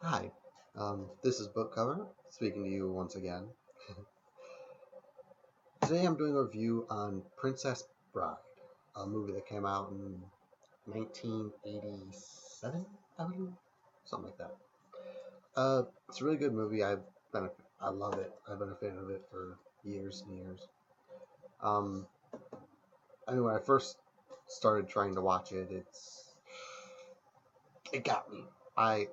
Hi, this is Book Cover, speaking to you once again. Today I'm doing a review on Princess Bride, a movie that came out in 1987, I believe, something like that. It's a really good movie. I love it. I've been a fan of it for years and years. Um, when I first started trying to watch it, it got me. I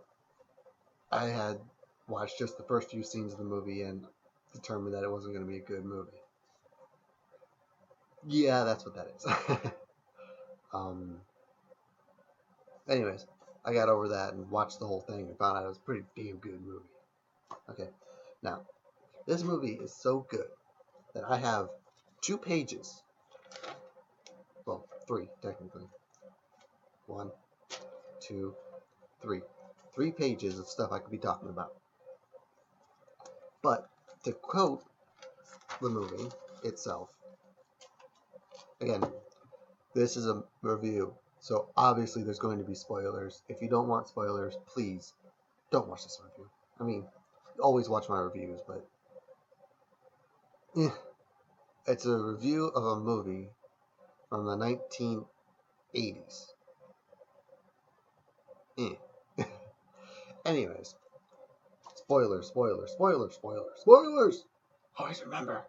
I had watched just the first few scenes of the movie and determined that it wasn't going to be a good movie. Yeah, that's what that is. um, anyways, I got over that and watched the whole thing and found out it was a pretty damn good movie. Okay, now this movie is so good that I have 2 pages, well, three technically, one, two, three, 3 pages of stuff I could be talking about. But to quote the movie itself, again, this is a review, so obviously there's going to be spoilers. If you don't want spoilers, please don't watch this review. I mean, always watch my reviews, but it's a review of a movie from the 1980s. Anyways, spoilers, spoilers, spoilers, spoilers, spoilers! Always remember,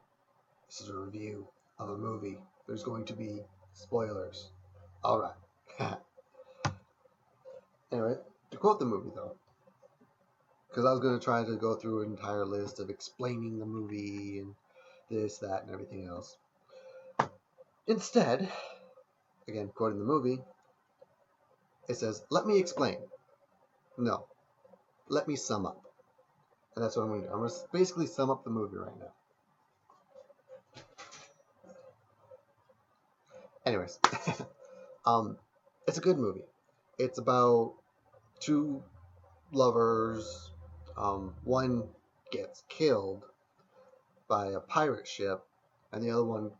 this is a review of a movie. There's going to be spoilers. Alright. Anyway, to quote the movie though, because I was going to try to go through an entire list of explaining the movie and this, that, and everything else. Instead, again, quoting the movie, it says, "Let me explain." No, let me sum up. And that's what I'm going to do. I'm going to basically sum up the movie right now. Anyways, um, it's a good movie. It's about two lovers. One gets killed by a pirate ship, and the other one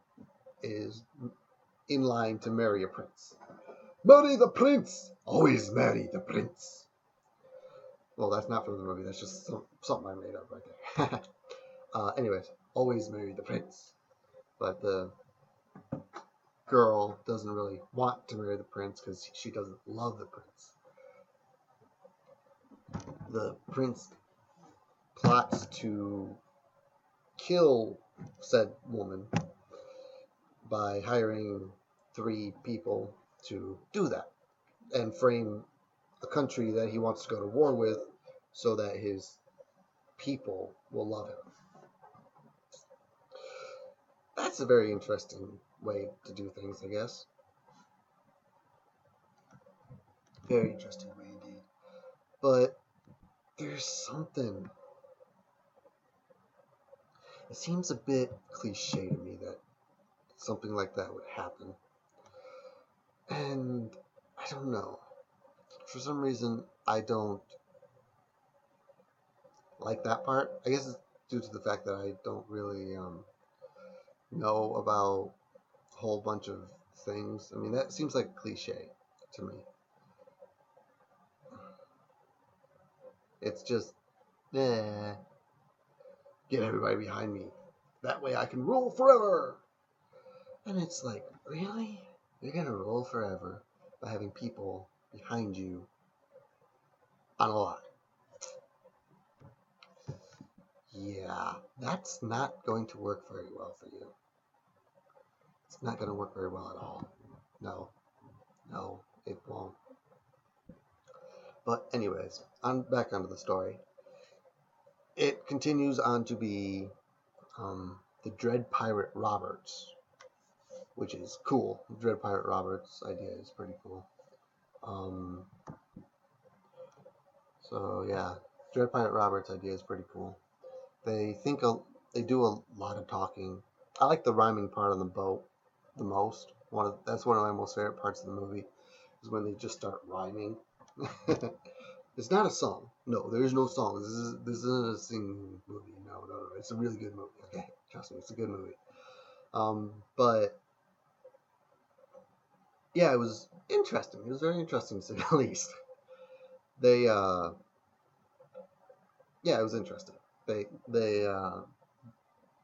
is in line to marry a prince. Marry the prince! Always marry the prince. Well, that's not from the movie. That's just something I made up right there. Anyways, always marry the prince. But the girl doesn't really want to marry the prince because she doesn't love the prince. The prince plots to kill said woman by hiring 3 people to do that and frame a country that he wants to go to war with so that his people will love him. That's a very interesting way to do things, I guess. Very interesting way indeed. But there's something. It seems a bit cliche to me that something like that would happen. And I don't know. For some reason, I don't like that part. I guess it's due to the fact that I don't really know about a whole bunch of things. I mean, that seems like a cliche to me. It's just, eh, get everybody behind me. That way I can rule forever. And it's like, really? You're going to rule forever by having people behind you on a lie? Yeah, that's not going to work very well for you. It's not going to work very well at all. No, no, it won't. But anyways, on back onto the story. It continues on to be the Dread Pirate Roberts, which is cool. The Dread Pirate Roberts idea is pretty cool. Um, so yeah, Dread Pirate Roberts idea is pretty cool. They do a lot of talking. I like the rhyming part on the boat the most. That's one of my most favorite parts of the movie is when they just start rhyming. It's not a song. No, there is no song. This isn't a singing movie. No, no, no. It's a really good movie. Okay, trust me, it's a good movie. But yeah, it was interesting. It was very interesting to say the least. They yeah, it was interesting. They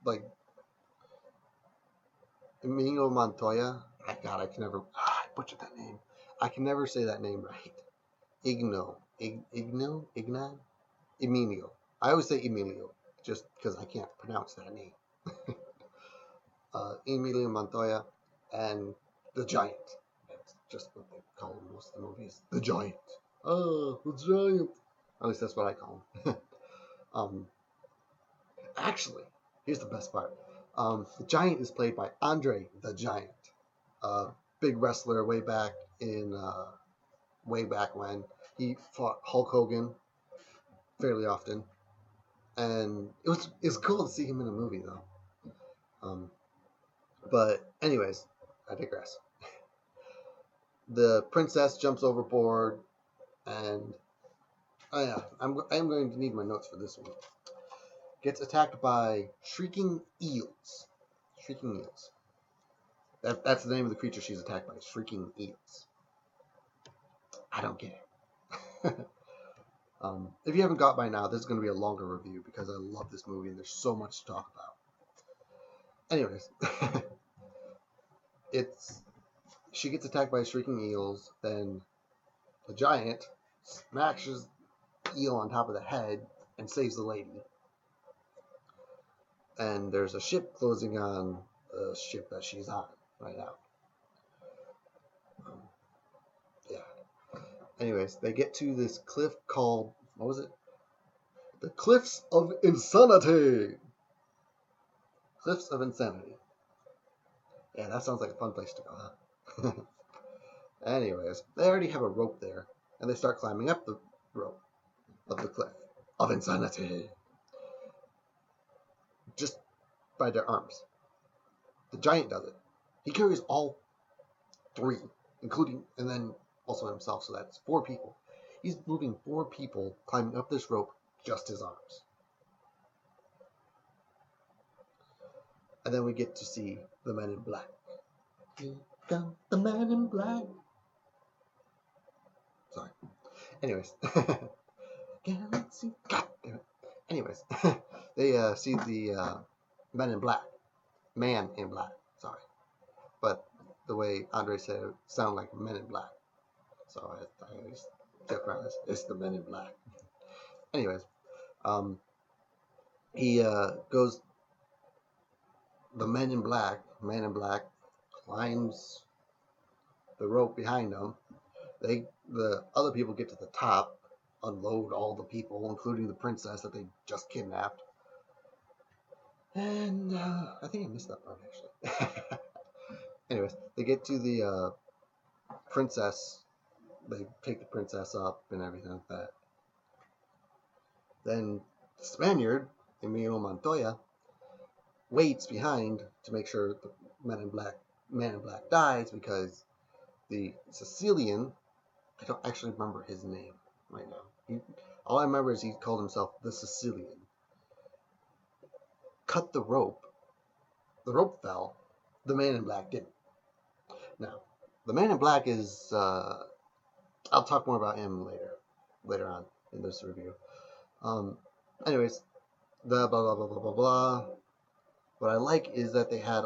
like Emilio Montoya. God, I can never. I butchered that name. I can never say that name right. Igno, Emilio. I always say Emilio just because I can't pronounce that name. Emilio Montoya and the Giant. That's just what they call him most of the movies. The Giant. Oh, the Giant. At least that's what I call him. um, actually, here's the best part. The Giant is played by Andre the Giant, a big wrestler way back when he fought Hulk Hogan fairly often, and it's cool to see him in a movie though. Um, but anyways, I digress. The princess jumps overboard, and oh yeah, I'm going to need my notes for this one. Gets attacked by shrieking eels. Shrieking eels. That's the name of the creature she's attacked by. Shrieking eels. I don't get it. If you haven't got by now, this is going to be a longer review because I love this movie and there's so much to talk about. Anyways, she gets attacked by shrieking eels, then the giant smashes eel on top of the head and saves the lady. And there's a ship closing on the ship that she's on right now. Yeah. Anyways, they get to this cliff called, what was it? The Cliffs of Insanity. Cliffs of Insanity. Yeah, that sounds like a fun place to go, huh? Anyways, they already have a rope there, and they start climbing up the rope of the Cliff of Insanity. Just by their arms. The giant does it. He carries all three, including, and then also himself, so that's 4 people. He's moving 4 people climbing up this rope, just his arms. And then we get to see the Men in Black. Here come the Men in Black. Sorry. Anyways. Galaxy. God damn it. Anyways. They see the Men in Black. Man in Black. Sorry. But the way Andre said it sounded like Men in Black. So I just joke around this. It's the Men in Black. Anyways. He goes. The Man in Black climbs the rope behind him. The other people get to the top, unload all the people, including the princess that they just kidnapped. And I think I missed that part actually. Anyways, they get to the princess. They take the princess up and everything like that. Then the Spaniard, Emilio Montoya, waits behind to make sure the Man in Black dies because the Sicilian, I don't actually remember his name right now. All I remember is he called himself the Sicilian. Cut the rope. The rope fell. The Man in Black didn't. Now, the Man in Black is, I'll talk more about him later on in this review. Anyways, the blah, blah, blah, blah, blah, blah. What I like is that they had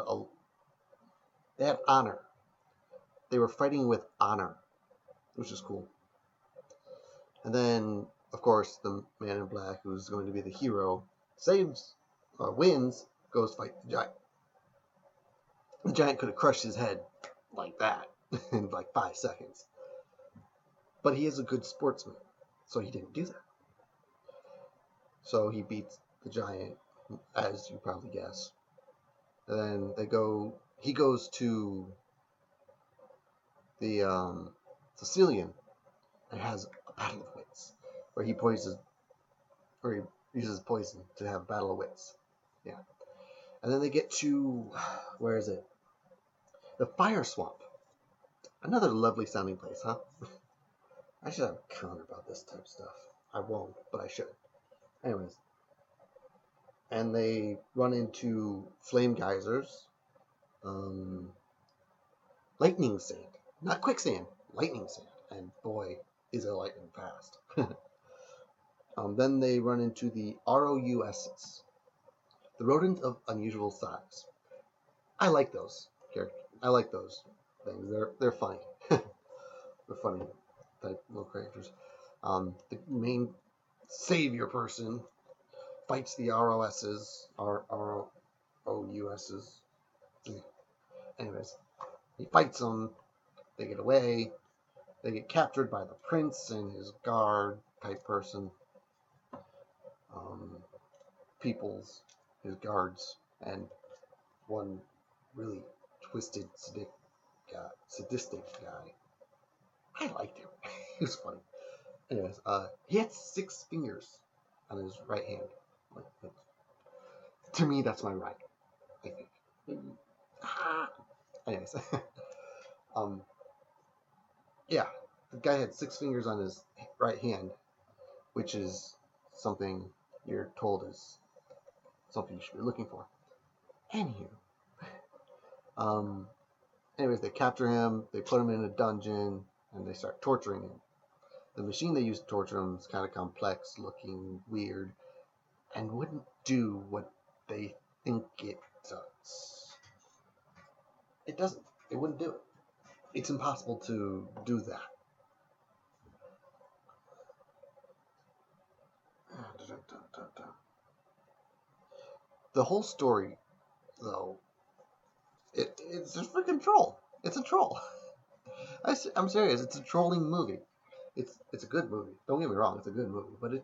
honor. They were fighting with honor, which is cool. And then, of course, the Man in Black, who's going to be the hero, wins, goes fight the giant. The giant could have crushed his head like that in like 5 seconds. But he is a good sportsman, so he didn't do that. So he beats the giant, as you probably guess. And then he goes to the Sicilian and has a battle of wits, where he uses poison to have a battle of wits. Yeah. And then they get to, where is it? The Fire Swamp. Another lovely sounding place, huh? I should have a counter about this type of stuff. I won't, but I should. Anyways. And they run into flame geysers, lightning sand. Not quicksand, lightning sand. And boy, is it lightning fast. Then they run into the ROUSs, the rodent of unusual size. I like those characters. I like those things. They're funny. They're funny type little characters. The main savior person fights the ROSs, ROUSs. Anyways, he fights them. They get away. They get captured by the prince and his guard type person. Peoples, his guards, and one really twisted, sadistic guy. I liked him. He was funny. Anyways, he had 6 fingers on his right hand. Like, to me, that's my right. I think. Anyways, yeah, the guy had 6 fingers on his right hand, which is something you're told is something you should be looking for. Anywho, um, anyways, they capture him, they put him in a dungeon, and they start torturing him. The machine they use to torture him is kind of complex, looking weird, and wouldn't do what they think it does. It doesn't. It wouldn't do it. It's impossible to do that. The whole story, though, it's just freaking troll. It's a troll. I'm serious. It's a trolling movie. It's a good movie. Don't get me wrong. It's a good movie, but it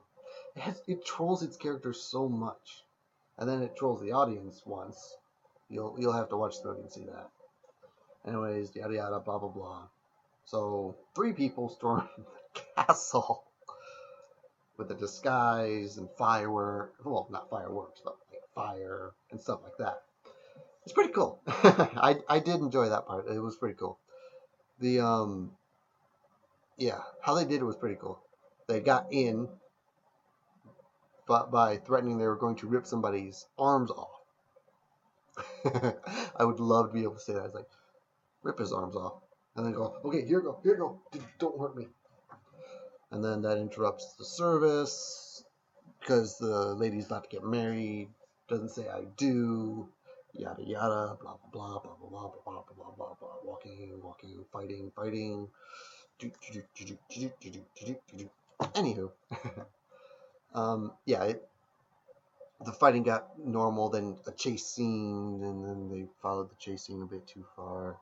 trolls its characters so much, and then it trolls the audience once. You'll have to watch the movie and see that. Anyways, yada yada, blah blah blah. So 3 people storm the castle with a disguise and fireworks. Well, not fireworks, but like fire and stuff like that. It's pretty cool. I did enjoy that part. It was pretty cool. The yeah, how they did it was pretty cool. They got in, but by threatening they were going to rip somebody's arms off. I would love to be able to say that. It's like, rip his arms off. And then go, okay, here you go. Don't hurt me. And then that interrupts the service because the lady's about to get married. Doesn't say I do. Yada yada. Blah blah blah blah blah blah blah blah blah blah. Walking, fighting. Anywho, yeah, the fighting got normal. Then a chase scene, and then they followed the chase scene a bit too far.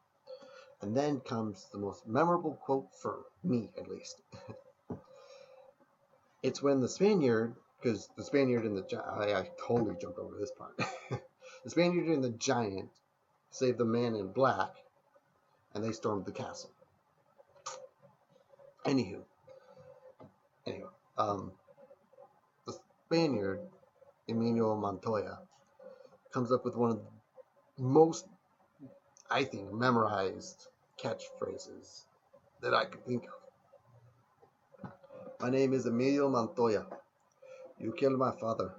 And then comes the most memorable quote for me, at least. It's when the Spaniard, because the Spaniard and I totally jumped over this part. The Spaniard and the giant save the man in black, and they stormed the castle. Anywho, the Spaniard, Emilio Montoya, comes up with one of the most, I think, memorized catchphrases that I could think of. My name is Emilio Montoya. You killed my father.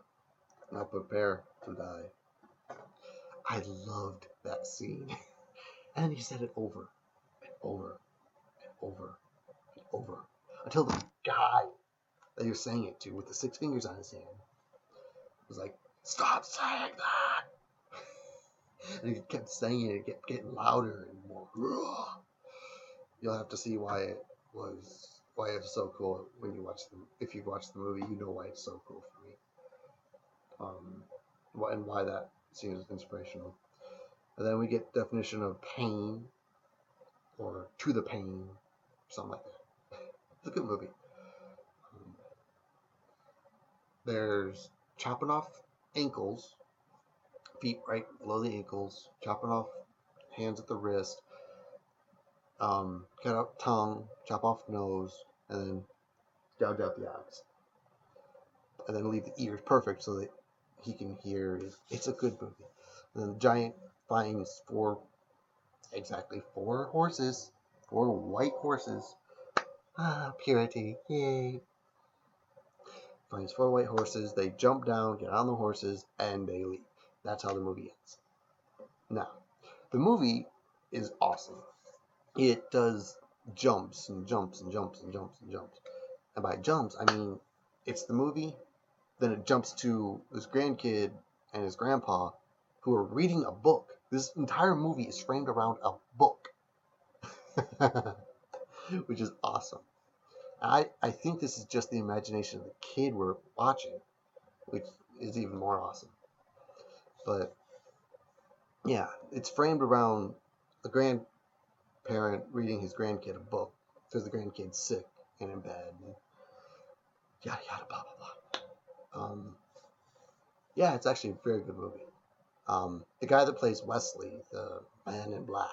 Now prepare to die. I loved that scene. And then he said it over and over and over and over until the guy that you're saying it to with the 6 fingers on his hand was like, stop saying that. And he kept saying it, it kept getting louder and more. You'll have to see why it was so cool when you watch them. If you've watched the movie, you know why it's so cool for me. And why that scene is inspirational. And then we get definition of pain, or to the pain, something like that. It's a good movie. There's chopping off ankles, feet right below the ankles, chopping off hands at the wrist, cut out tongue, chop off nose, and then gouge out the eyes. And then leave the ears perfect so that he can hear. It's a good movie. And then the giant finds 4 horses, 4 white horses. Purity, yay. Finds 4 white horses, they jump down, get on the horses, and they leave. That's how the movie ends. Now, the movie is awesome. It does jumps and jumps and jumps and jumps and jumps. And by jumps, I mean it's the movie, then it jumps to this grandkid and his grandpa who are reading a book. This entire movie is framed around a book, which is awesome. I think this is just the imagination of the kid we're watching, which is even more awesome. But yeah, it's framed around a grandparent reading his grandkid a book because the grandkid's sick and in bed and yada yada blah blah blah. Yeah, it's actually a very good movie. The guy that plays Wesley, the man in black,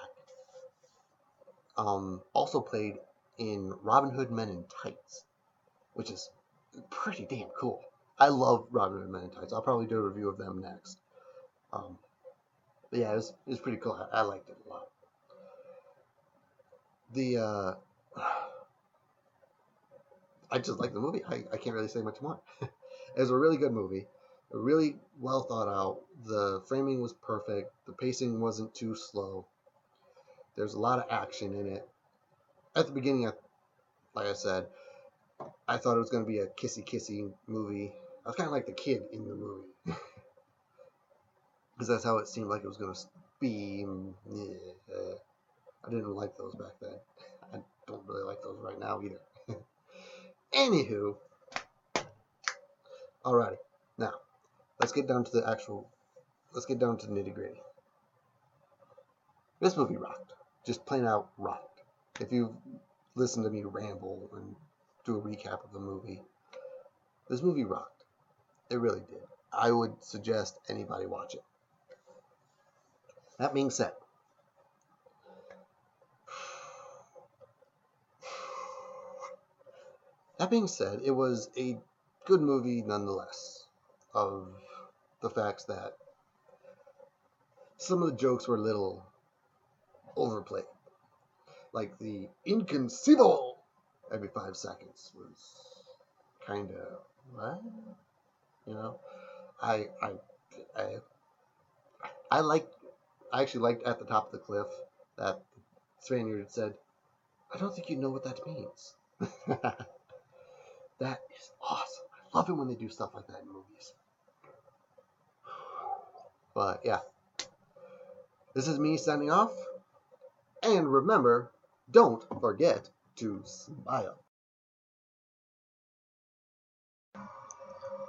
also played in Robin Hood Men in Tights, which is pretty damn cool. I love Robin Hood Men in Tights. I'll probably do a review of them next. But yeah, it was pretty cool. I liked it a lot. The I just like the movie. I can't really say much more. It was a really good movie, really well thought out. The framing was perfect. The pacing wasn't too slow. There's a lot of action in it. At the beginning, like I said, I thought it was going to be a kissy movie. I was kind of like the kid in the movie because that's how it seemed like it was going to be. Yeah, I didn't like those back then. I don't really like those right now either. Anywho, alrighty. Now, let's get down to the nitty gritty. This movie rocked. Just plain out rocked. If you've listened to me ramble and do a recap of the movie, this movie rocked. It really did. I would suggest anybody watch it. That being said, it was a good movie nonetheless, of the facts that some of the jokes were a little overplayed. Like the inconceivable every 5 seconds was kind of, what? You know? I actually liked At the Top of the Cliff that Spaniard said, I don't think you know what that means. That is awesome. I love it when they do stuff like that in movies. But yeah, this is me signing off. And remember, don't forget to smile.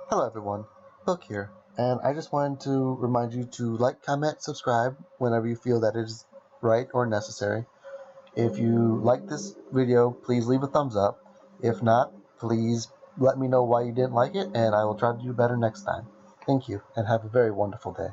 Hello everyone, Hook here, and I just wanted to remind you to like, comment, subscribe whenever you feel that it is right or necessary. If you like this video, please leave a thumbs up. If not, please let me know why you didn't like it, and I will try to do better next time. Thank you, and have a very wonderful day.